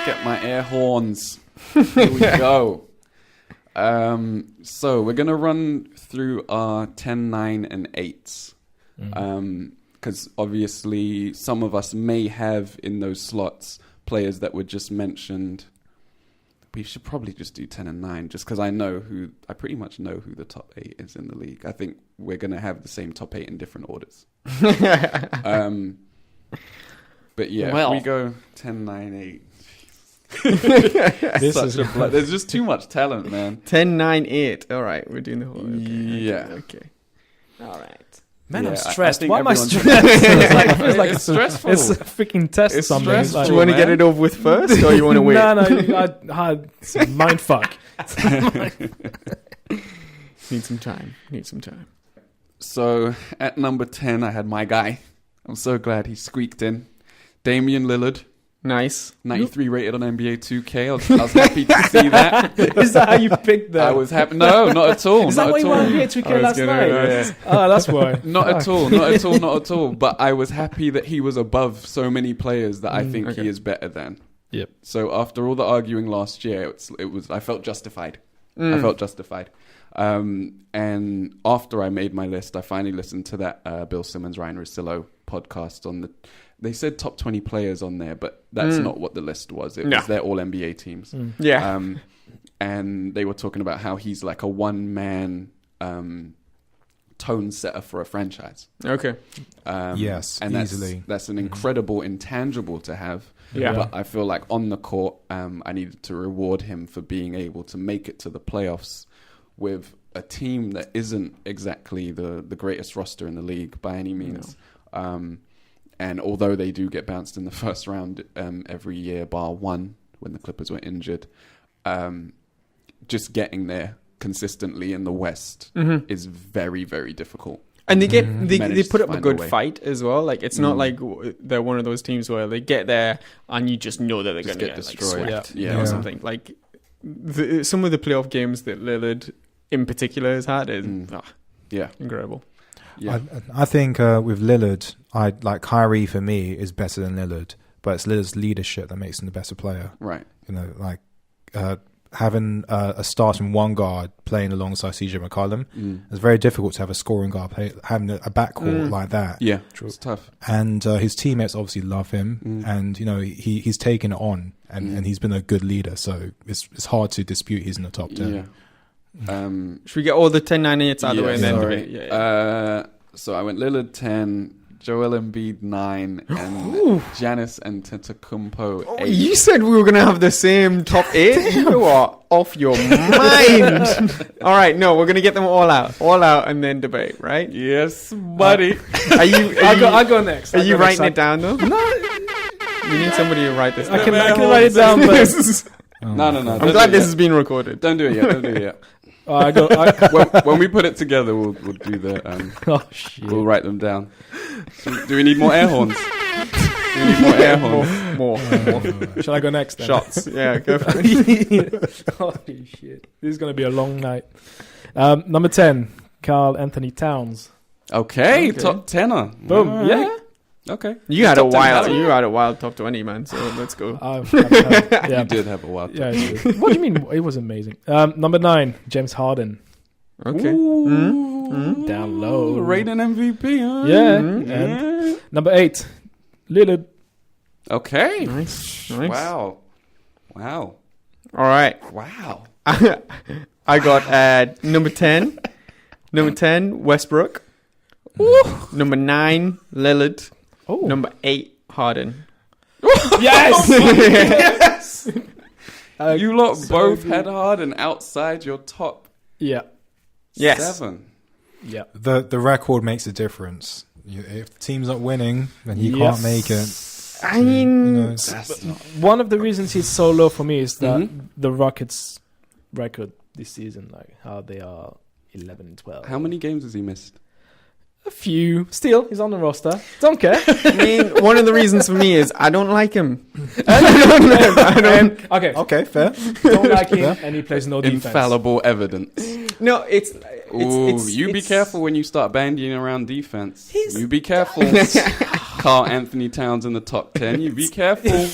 Get my air horns. Here we go. So we're going to run through our 10, 9, and 8s. Because obviously some of us may have in those slots players that were just mentioned. We should probably just do 10 and 9 just because I pretty much know who the top 8 is in the league. I think we're going to have the same top 8 in different orders. But yeah, we go 10, 9, 8. There's just too much talent, man. 10, 9, 8. All right, we're doing the whole. Okay. All right. Man, I'm stressed. Why am I stressed? It's stressful. It's a freaking test or something. Stressful, Do you want to get it over with first, or you want to wait? No, it's a mind fuck. Need some time. So at number 10, I had my guy. I'm so glad he squeaked in. Damian Lillard. Nice. 93 rated on NBA 2K. I was happy to see that. Is that how you picked that? I was happy. No, not at all. Is that why you were on NBA 2K last night? Oh, that's why. Not at all. But I was happy that he was above so many players that I think he is better than. Yep. So after all the arguing last year, I felt justified. I felt justified. And after I made my list, I finally listened to that Bill Simmons, Ryan Russillo podcast they said top 20 players on there, but that's not what the list was. It was their all NBA teams. Yeah. And they were talking about how he's like a one-man tone setter for a franchise. Okay. Yes, and easily. That's an incredible intangible to have. Yeah. But I feel like on the court, I needed to reward him for being able to make it to the playoffs with a team that isn't exactly the greatest roster in the league by any means. No. And although they do get bounced in the first round every year, bar one, when the Clippers were injured, just getting there consistently in the West is very, very difficult. And they put up a good fight as well. Like it's not like they're one of those teams where they get there and you just know that they're going to get destroyed, or something. Like some of the playoff games that Lillard in particular has had is incredible. Yeah. I think with Lillard, Kyrie for me is better than Lillard, but it's Lillard's leadership that makes him the better player. Right. You know, like having a starting one guard playing alongside CJ McCollum, it's very difficult to have a scoring guard having a backcourt like that. Yeah, true. It's tough. And his teammates obviously love him, and you know he's taken it on, and he's been a good leader. So it's hard to dispute he's in the top 10. Yeah. Should we get all the 10, 9, 8s out of the way and then debate? So I went Lillard 10, Joel Embiid 9, and Giannis Antetokounmpo 8. You said we were going to have the same top 8? You are off your mind. All right, no, we're going to get them all out and then debate, right? Yes, buddy. I'll go next. Are you writing it down though? No. We need somebody to write this down. I can write it down, but... No. I'm glad this has been recorded. Don't do it yet. When we put it together, we'll do the. We'll write them down. Do we need more air horns? More. Shall I go next then? Shots. Yeah, go for it. Holy shit. This is going to be a long night. Number 10, Karl Anthony Towns. Okay. Top 10er. Boom. Right. Yeah. Okay. You had a wild top 20, man. So let's go. You did have a wild top 20. What do you mean? It was amazing. Number 9, James Harden. Okay. Down low. Rating MVP, huh? Yeah. And number 8, Lillard. Okay. Nice. Wow. All right. Wow. I got number 10. Number 10, Westbrook. Number 9, Lillard. Number 8, Harden. Yes! Yes! You lot both had Harden outside your top 7. Yeah. The record makes a difference. If the team's not winning, then you can't make it. I mean, you know, one of the reasons he's so low for me is that the Rockets' record this season, like how they are 11-12. How many games has he missed? A few. Still, he's on the roster. Don't care. I mean, one of the reasons for me is I don't like him. Okay, fair. Don't like him, and he plays no defense. Infallible evidence. No, Be careful when you start bandying around defense. You be careful. Karl Anthony Towns in the top 10. You be careful.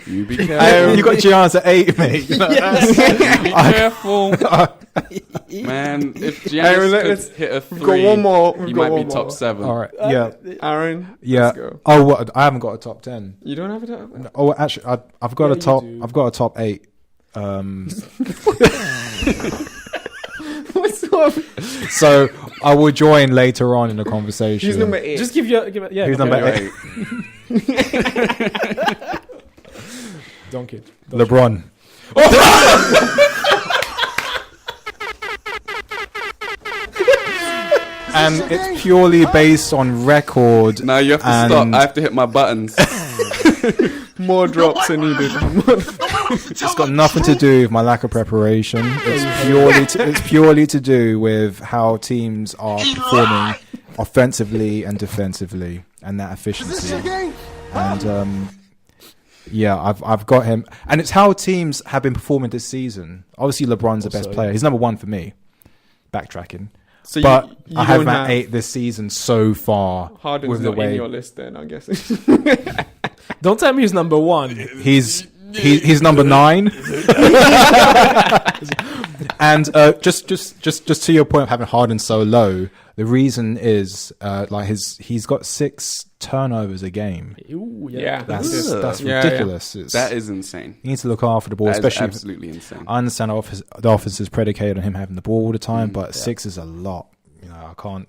You be careful. You got Giannis at 8, mate. Be careful. Man, if Giannis could hit a 3, got one more. you might be top 7. All right. Yeah. Aaron. Yeah. Let's go. Oh, what? I haven't got a top 10. You don't have a top 10? Oh, actually, I've got a top. I've got a top 8. What's up? So I will join later on in the conversation. He's number 8. Just give yeah. Who's number 8? Don't kid. LeBron. And it's purely based on record. Now you have to stop. I have to hit my buttons. More drops are needed. It's got nothing to do with my lack of preparation. It's purely to do with how teams are performing offensively and defensively, and that efficiency. And yeah, I've got him, and it's how teams have been performing this season. Obviously, LeBron's the best player. He's number 1 for me. Backtracking. So but you I have him at 8 this season so far. Harden's with not in your list, then I guess. Don't tell me he's number 1. He's number 9. And just to your point of having Harden so low, the reason is he's got 6 turnovers a game. Ooh, yeah. That's ridiculous. Yeah. That is insane. He needs to look after the ball, that especially. Is absolutely insane. I understand the offense is predicated on him having the ball all the time, but 6 is a lot. I can't.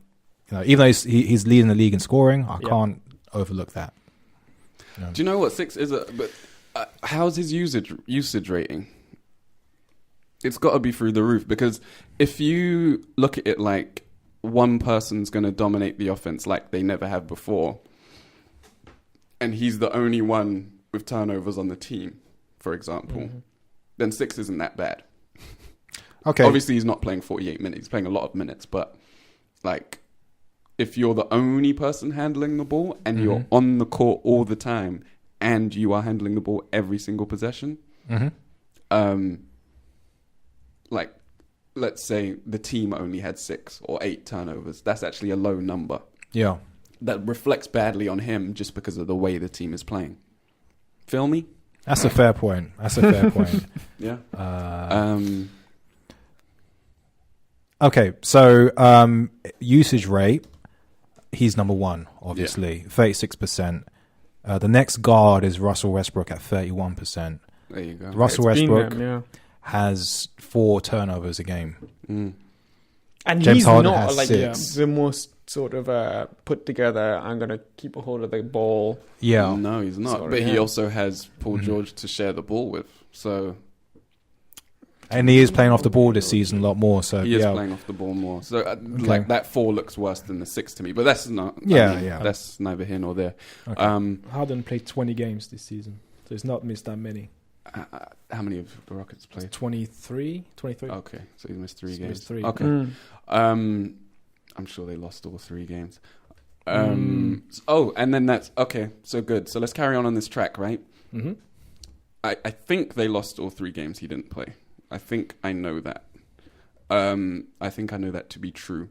Even though he's leading the league in scoring, I can't overlook that. Do you know what 6 is? But how's his usage rating? It's got to be through the roof, because if you look at it like one person's going to dominate the offense like they never have before, and he's the only one with turnovers on the team, for example, then 6 isn't that bad. Okay. Obviously, he's not playing 48 minutes. He's playing a lot of minutes, but like, if you're the only person handling the ball and you're on the court all the time and you are handling the ball every single possession, like, let's say the team only had 6 or 8 turnovers. That's actually a low number. Yeah. That reflects badly on him just because of the way the team is playing. Feel me? That's a fair point. Yeah. Okay, so usage rate, he's number 1, obviously, 36%. The next guard is Russell Westbrook at 31%. There you go. Russell Westbrook has 4 turnovers a game. And James he's Harden not has like 6. the most sort of put together, I'm going to keep a hold of the ball. Yeah. No, he's not. Sorry, but he also has Paul George to share the ball with. So... And he is playing off the ball this season a lot more. So he is playing off the ball more. So like that 4 looks worse than the 6 to me. But that's not. That's neither here nor there. Okay. Harden played 20 games this season, so he's not missed that many. How many of the Rockets played? 23. Okay, so he missed 3 games. Missed 3. Okay. I'm sure they lost all 3 games. Oh, and then that's okay. So good. So let's carry on this track, right? Mm-hmm. I think they lost all 3 games he didn't play. I think I know that. I think I know that to be true.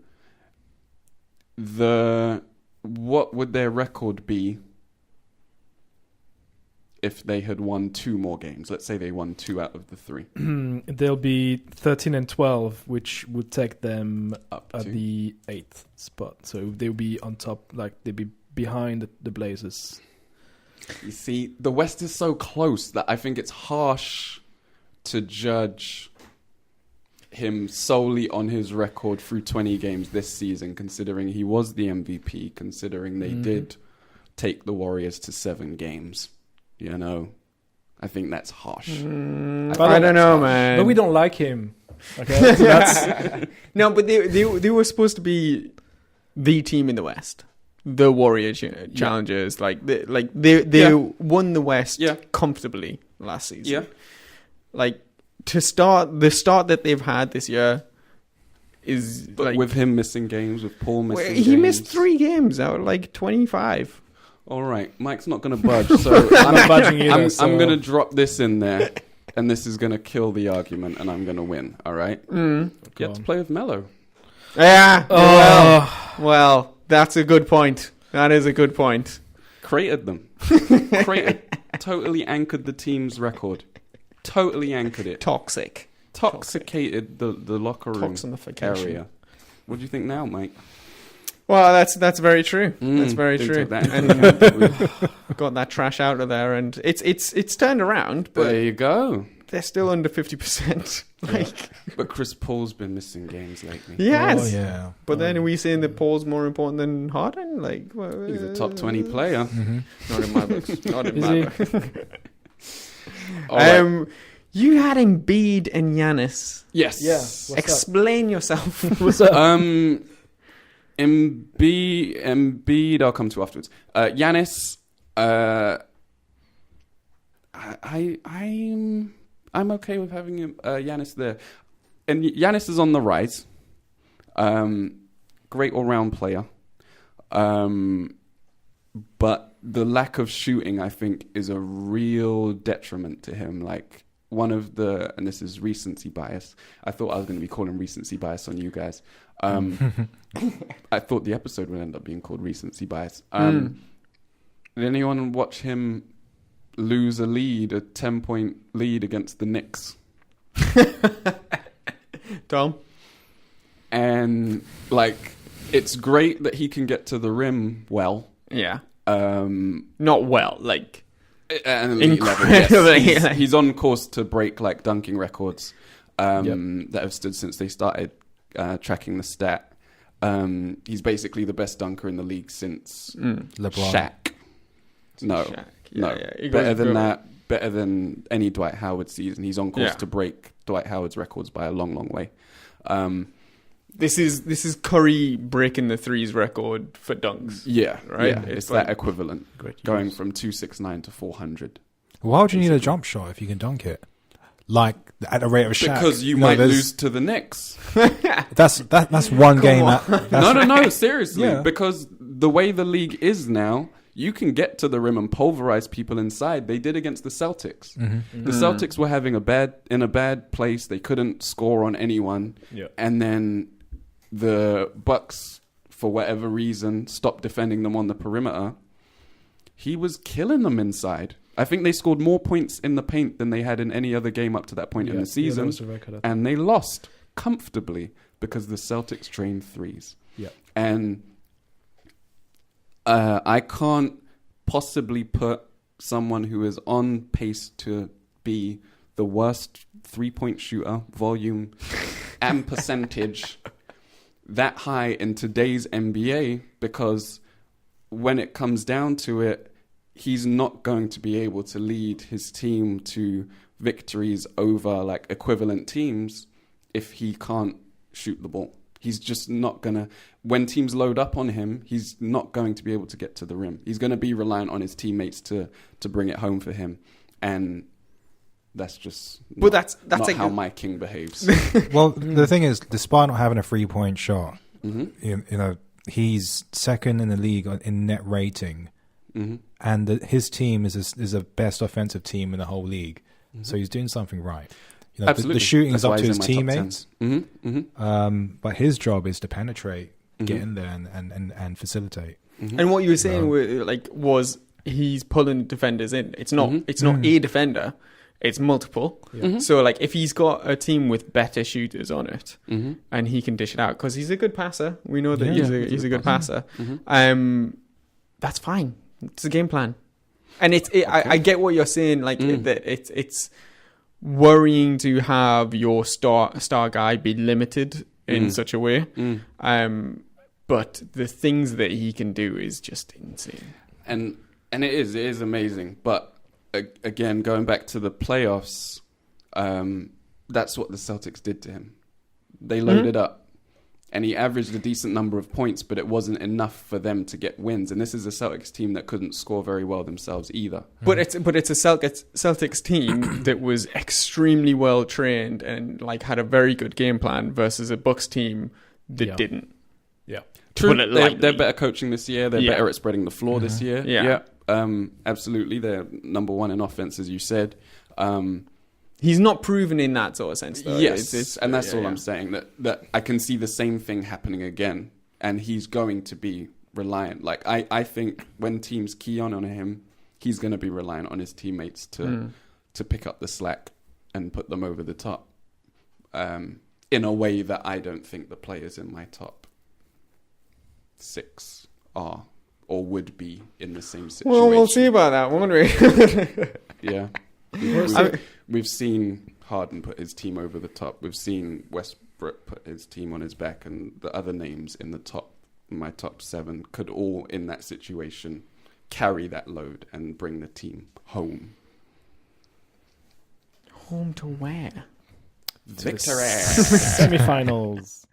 What would their record be if they had won 2 more games? Let's say they won 2 out of the 3. They'll be 13-12, which would take them up at the 8th spot. So they'll be on top, like they'll be behind the Blazers. You see, the West is so close that I think it's harsh to judge him solely on his record through 20 games this season, considering he was the MVP, considering they did take the Warriors to 7 games. I think that's harsh. I don't know, man. But we don't like him. Okay, so no, but they were supposed to be the team in the West, the Warriors challengers. Like they won the West comfortably last season. Yeah. Like, the start that they've had this year is like, with him missing games, with Paul missing games. He missed 3 games out of like 25. All right, Mike's not going to budge, so I'm not budging either. I'm going to drop this in there, and this is going to kill the argument, and I'm going to win. All right? You have to play with Melo. Yeah. Well, that's a good point. That is a good point. Created them. totally anchored the team's record. Totally anchored it. Toxicated the locker room area. What do you think now, Mike? Well, that's very true. That's very true. And got that trash out of there, and it's turned around. But there you go. They're still under 50%. But Chris Paul's been missing games lately. Yes. Oh, yeah. But then are we saying that Paul's more important than Harden? Like, he's a top 20 player. Mm-hmm. Not in my books. Not in my books. Right. You had Embiid and Giannis. Yes. Yeah. Explain yourself. What's up? Embiid, I'll come to afterwards. Giannis, I'm okay with having Giannis there, and Giannis is on the rise. Great all-round player, but the lack of shooting, I think, is a real detriment to him. Like and this is recency bias. I thought I was going to be calling recency bias on you guys. I thought the episode would end up being called recency bias. Did anyone watch him lose a 10-point lead against the Knicks? Tom? And, it's great that he can get to the rim well. Yeah. Not well, at an elite level, yes. He's on course to break, dunking records that have stood since they started tracking the stat. He's basically the best dunker in the league since LeBron. Shaq. No. Better than that. Better than any Dwight Howard season. He's on course to break Dwight Howard's records by a long, long way. This is Curry breaking the threes record for dunks. Yeah, right. Yeah, it's that equivalent, going from 269 to 400. Why would you need a jump shot if you can dunk it? At the rate of Shaq. Because you might lose to the Knicks. That's one game. No, seriously. Yeah. Because the way the league is now, you can get to the rim and pulverize people inside. They did against the Celtics. Mm-hmm. The Celtics were having in a bad place. They couldn't score on anyone. Yeah. And then the Bucks, for whatever reason, stopped defending them on the perimeter. He was killing them inside. I think they scored more points in the paint than they had in any other game up to that point in the season. That was the record, and they lost comfortably because the Celtics trained threes. Yeah. And I can't possibly put someone who is on pace to be the worst three-point shooter, volume and percentage that high in today's NBA, because when it comes down to it, he's not going to be able to lead his team to victories over equivalent teams if he can't shoot the ball. He's just not going to... When teams load up on him, he's not going to be able to get to the rim. He's going to be reliant on his teammates to bring it home for him. And that's just not how my king behaves. Well, the thing is, despite not having a 3-point shot, he's second in the league in net rating. Mm-hmm. And his team is the best offensive team in the whole league. Mm-hmm. So he's doing something right. Absolutely. The shooting is up to his teammates. Mm-hmm. Mm-hmm. But his job is to penetrate, get in there and facilitate. Mm-hmm. And what you were saying was he's pulling defenders in. It's not a defender. It's multiple. Yeah. Mm-hmm. So if he's got a team with better shooters on it, and he can dish it out because he's a good passer. We know that he's a good passer. Mm-hmm. That's fine. It's a game plan. And I get what you're saying. That it's worrying to have your star guy be limited in such a way. But the things that he can do is just insane. And it is amazing. But again, going back to the playoffs, that's what the Celtics did to him. They loaded up. And he averaged a decent number of points, but it wasn't enough for them to get wins. And this is a Celtics team that couldn't score very well themselves either. But it's a Celtics team that was extremely well trained and had a very good game plan versus a Bucks team that didn't. Yeah, true. They're better coaching this year. They're better at spreading the floor this year. Yeah. Absolutely. They're number one in offense, as you said. He's not proven in that sort of sense, though. Yes, and that's all I'm saying, that I can see the same thing happening again, and he's going to be reliant. I think when teams key on him, he's going to be reliant on his teammates to pick up the slack and put them over the top. In a way that I don't think the players in my top 6 are or would be in the same situation. Well, we'll see about that, won't we? Yeah. We've seen Harden put his team over the top. We've seen Westbrook put his team on his back, and the other names in my top 7 could all, in that situation, carry that load and bring the team home. Home to where? Victory! Semi-finals.